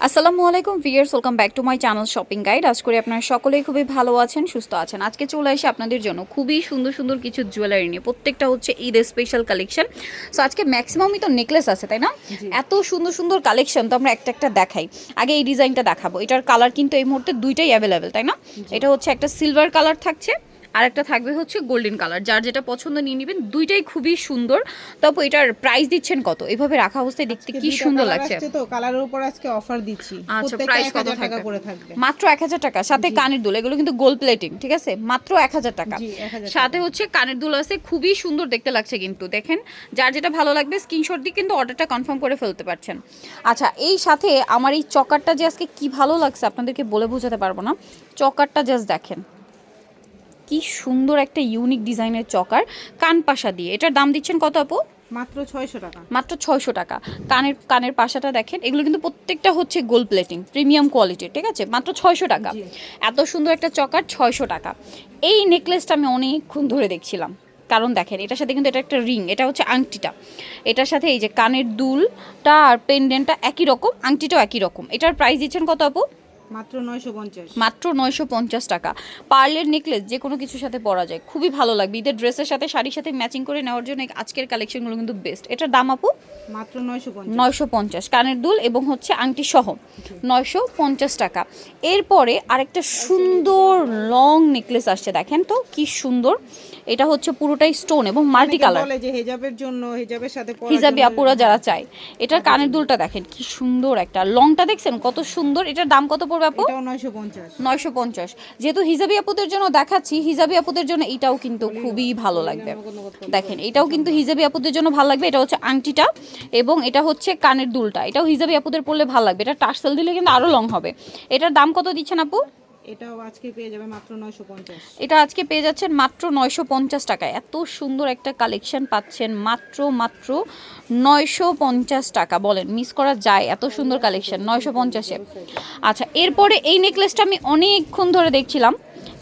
আসসালামু আলাইকুম viewers, welcome back to my channel shopping guide. আজ করে আপনারা সকলেই খুবই ভালো আছেন, সুস্থ আছেন। আজকে চলে আসি আপনাদের জন্য খুবই সুন্দর সুন্দর কিছু জুয়েলারি নিয়ে। প্রত্যেকটা হচ্ছে ঈদ স্পেশাল কালেকশন। সো আজকে ম্যাক্সিমামই তো নেকলেস আছে, তাই না? এত সুন্দর সুন্দর কালেকশন, তো আমরা একটা একটা দেখাই। আগে এই ডিজাইনটা দেখাবো। এটার কালার কিন্তু এই মুহূর্তে দুইটাই অ্যাভেলেবেল, তাই না? এটা হচ্ছে একটা সিলভার কালার থাকছে, আর একটা থাকবে হচ্ছে গোল্ডেন কালার। যার যেটা পছন্দ নিয়ে নেবেন, দুইটাই খুবই সুন্দর। তবে এটার প্রাইস দিচ্ছেন কত? এভাবে রাখা অবস্থায় দেখতে কি সুন্দর লাগছে। তো কালারের উপর আজকে অফার দিচ্ছি। আচ্ছা, প্রাইস কত টাকা করে থাকবে? মাত্র 1000 টাকা, সাথে কানের দুল। এগুলো কিন্তু গোল্ড প্লেটিং, ঠিক আছে? মাত্র 1000 টাকা। সাথে হচ্ছে কানের দুল আছে, খুবই সুন্দর দেখতে লাগছে কিন্তু। দেখেন, যার যেটা ভালো লাগবে স্ক্রিনশট দিয়ে কিন্তু অর্ডারটা কনফার্ম করে ফেলতে পারছেন। আচ্ছা, এই সাথে আমার এই চকারটা যে আজকে কি ভালো লাগছে আপনাদেরকে বলে বোঝাতে পারবো না। চকারটা জাস্ট দেখেন, কি সুন্দর একটা ইউনিক ডিজাইনের চকার, কান পাশা দিয়ে। এটার দাম দিচ্ছেন কত আপু? মাত্র 600 টাকা। মাত্র 600 টাকা। কানের পাশাটা দেখেন, এগুলো কিন্তু প্রত্যেকটা হচ্ছে গোল্ড প্লেটিং, প্রিমিয়াম কোয়ালিটির, ঠিক আছে? মাত্র 600 টাকা। এত সুন্দর একটা চকার 600 টাকা। এই নেকলেসটা আমি অনেকক্ষণ ধরে দেখছিলাম, কারণ দেখেন এটার সাথে কিন্তু এটা একটা রিং, এটা হচ্ছে আংটিটা। এটার সাথে এই যে কানের দুলটা আর পেন্ডেন্টটা একই রকম, আংটিটাও একই রকম। এটার প্রাইস দিচ্ছেন কত আপু? মাত্র 950। মাত্র 950 টাকা। পার্লের নেকলেস যে কোনো কিছুর সাথে পরা যায়, খুবই ভালো লাগবে। ঈদের ড্রেসের সাথে, শাড়ির সাথে ম্যাচিং করে নেওয়ার জন্য আজকের কালেকশনগুলো কিন্তু বেস্ট। এটার দাম আপু? মাত্র 950। 950, কানের দুল এবং হচ্ছে আংটি সহ 950 টাকা। এরপরে আরেকটা সুন্দর লং নেকলেস আসছে, দেখেন তো কি সুন্দর। এটা হচ্ছে পুরোটাই স্টোন এবং মাল্টি কালার, বলে যে হিজাবের জন্য, হিজাবের সাথে পরা হিজাবি আপুরা যারা চায়। এটার কানের দুলটা দেখেন কি সুন্দর, একটা লংটা দেখছেন কত সুন্দর। এটার দাম কত পড়বে আপু? এটাও 950। 950। যেহেতু হিজাবি আপুদের জন্য দেখাচ্ছি, হিজাবি আপুদের জন্য এটাও কিন্তু খুবই ভালো লাগবে। দেখেন, এটাও কিন্তু হিজাবি আপুদের জন্য ভালো লাগবে। এটা হচ্ছে আংটিটা এবং এটা হচ্ছে কানের দুলটা। এটাও হিজাবি আপুদের পরলে ভালো লাগবে। এটা টার্সেল দিলে কিন্তু আরো লং হবে। এটার দাম কত দিচ্ছেন আপু? এটাও আজকে পেয়ে যাবে মাত্র 950। এটা আজকে পেয়ে যাচ্ছেন মাত্র 950 টাকায়। এত সুন্দর একটা কালেকশন পাচ্ছেন মাত্র 950 টাকা। বলেন, মিস করা যায়? এত সুন্দর কালেকশন 950-এ। আচ্ছা, এরপরে এই নেকলেসটা আমি অনেকক্ষণ ধরে দেখছিলাম,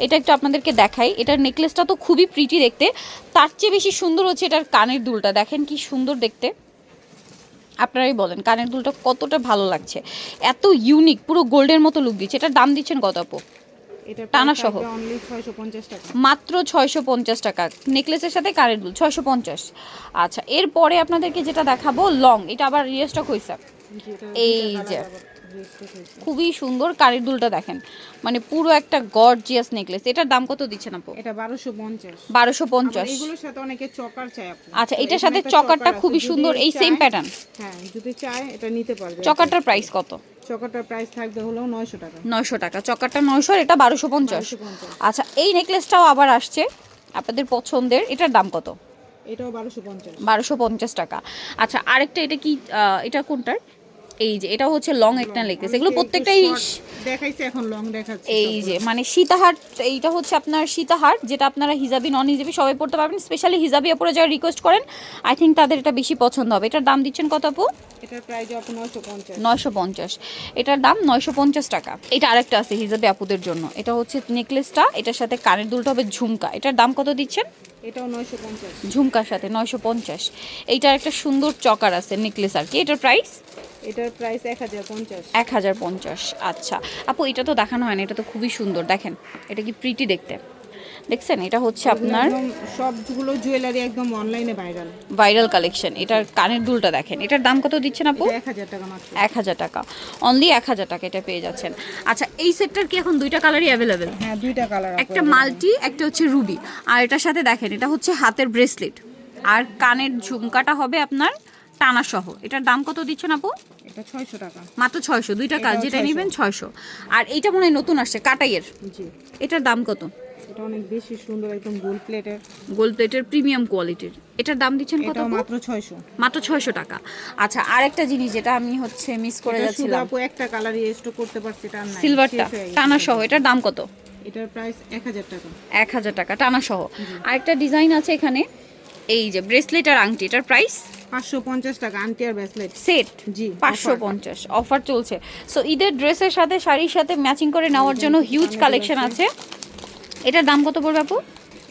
এটা একটু আপনাদেরকে দেখাই। এটার নেকলেসটা তো খুবই প্রিটি দেখতে, তার চেয়ে বেশি সুন্দর হচ্ছে এটার কানের দুলটা। দেখেন কি সুন্দর দেখতে, আপনারাই বলেন কানের দুলটা কতটা ভালো লাগছে। এত ইউনিক, পুরো গোল্ডের মতো লুক দিচ্ছে। এটার দাম দিচ্ছেন কত আপু? এটা টানা সহ অনলি 650 টাকা। মাত্র 650 টাকা, নেকলেসের সাথে কানের দুল 650। আচ্ছা, এরপরে আপনাদেরকে যেটা দেখাবো লং, এটা আবার রিস্টক হয়েছে। এই যে খুবই সুন্দর কানের দুলটা দেখেন, মানে পুরো একটা গর্জিয়াস নেকলেস। এটার দাম কত দিচ্ছেন আপু? এটা 1250। 1250। এগুলোর সাথে অনেকে চকার চায় আপু। আচ্ছা, এটার সাথে চকারটা খুবই সুন্দর, এই সেম প্যাটার্ন। হ্যাঁ, যদি চায় এটা নিতে পারবে। চকারটার প্রাইস কত? চকারটার প্রাইস থাকবে হলো 900 টাকা। 900 টাকা। চকারটা 900, এটা 1250। আচ্ছা, এই নেকলেসটাও আবার আসছে আপনাদের পছন্দের। এটার দাম কত? এটাও 1250। 1250 টাকা। আচ্ছা, আরেকটা, এটা কি এটা কোনটার? এই যে এটা হচ্ছে লং একটা নেকলেস। এগুলো প্রত্যেকটাই দেখাইছে, এখন লং দেখাচ্ছি। এই যে মানে সীতাহার, এইটা হচ্ছে আপনার সীতাহার, যেটা আপনারা হিজাবি নন হিজাবি সবাই পড়তে পারবেন। স্পেশালি হিজাবি আপুরা যারা রিকোয়েস্ট করেন, আই থিঙ্ক তাদের এটা বেশি পছন্দ হবে। এটার দাম দিচ্ছেন কত আপু? এটার প্রাইস আপু 950। 950, এটার দাম 950 টাকা। এটা আরেকটা আছে হিজাবি আপুদের জন্য, এটা হচ্ছে নেকলেসটা, এটার সাথে কানের দুলটা হবে ঝুমকা। এটার দাম কত দিচ্ছেন? এটাও 950। ঝুমকার সাথে 950। এইটার একটা সুন্দর চকার আছে নেকলেস আর কি। এটার প্রাইস? এটার প্রাইস 1050। 1050। আচ্ছা আপু, এটা তো দেখানো হয় না, এটা তো খুবই সুন্দর। দেখেন এটা কি প্রিটি দেখতে, দেখছেন? এটা হচ্ছে আপনার সবগুলো জুয়েলারি একদম অনলাইনে ভাইরাল কালেকশন। এটার কানের দুলটা দেখেন। এটার দাম কত দিচ্ছেন আপু? 1000 টাকা মাত্র। 1000 টাকা, অনলি 1000 টাকা এটা পেয়ে যাচ্ছেন। আচ্ছা, এই সেটটার কি এখন দুইটা কালারই অ্যাভেলেবেল? হ্যাঁ, দুইটা কালার, একটা মাল্টি, একটা হচ্ছে রুবি। আর এটার সাথে দেখেন এটা হচ্ছে হাতের ব্রেসলেট, আর কানের ঝুমকাটা হবে আপনার টানা সহ। এটার দাম কত দিচ্ছেন আপু? এটা 600 টাকা। মাত্র 600, দুইটা কাজ যেটা নেবেন 600। আর এইটা মনে হয় নতুন আসছে কাটাইয়ের। জি। এটার দাম কত? এটা অনেক বেশি সুন্দর, একদম গোল্ড প্লেটের প্রিমিয়াম কোয়ালিটির। এটার দাম দিচ্ছেন কত? এটা মাত্র 600। মাত্র 600 টাকা। আচ্ছা, আরেকটা জিনিস যেটা আমি হচ্ছে মিস করে যাচ্ছিলাম, আপু একটা কালারই স্টক করতে পারছি, এটা নাই, সিলভারটা টানা সহ। এটার দাম কত? এটার প্রাইস 1000 টাকা। 1000 টাকা টানা সহ। আরেকটা ডিজাইন আছে এখানে, এই যে ব্রেসলেট আর আংটি। এটার প্রাইস 550 টাকা। আংটি আর ব্রেসলেট সেট। জি, 550 অফার চলছে। সো ঈদের ড্রেসের সাথে, শাড়ির সাথে ম্যাচিং করে নেওয়ার জন্য হিউজ কালেকশন আছে। এটার দাম কত পড়বে আপু?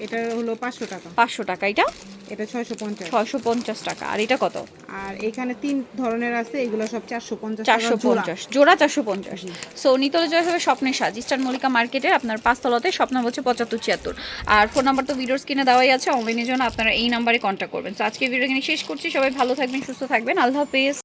এটা হলো 500 টাকা। 500 টাকা। এটা এটা 650। 650 টাকা। আর এটা কত? আর এখানে 3 ধরনের আছে, এগুলো সব 450 টাকা জোড়া। 450 জোড়া 450। সো নিতলে জয় হবে স্বপ্নের সাজ, ইস্টার্ন মল্লিকা মার্কেটের আপনার 5 তলাতে, শপ নাম্বার হচ্ছে 7576। আর ফোন নাম্বার তো ভিডিওর স্ক্রিনে দেওয়াই আছে, অনলাইনের জন্য আপনারা এই নাম্বারে কন্ট্যাক্ট করবেন। সো আজকে ভিডিও এখানে শেষ করছি, সবাই ভালো থাকবেন, সুস্থ থাকবেন, আল্লাহ হাফেজ।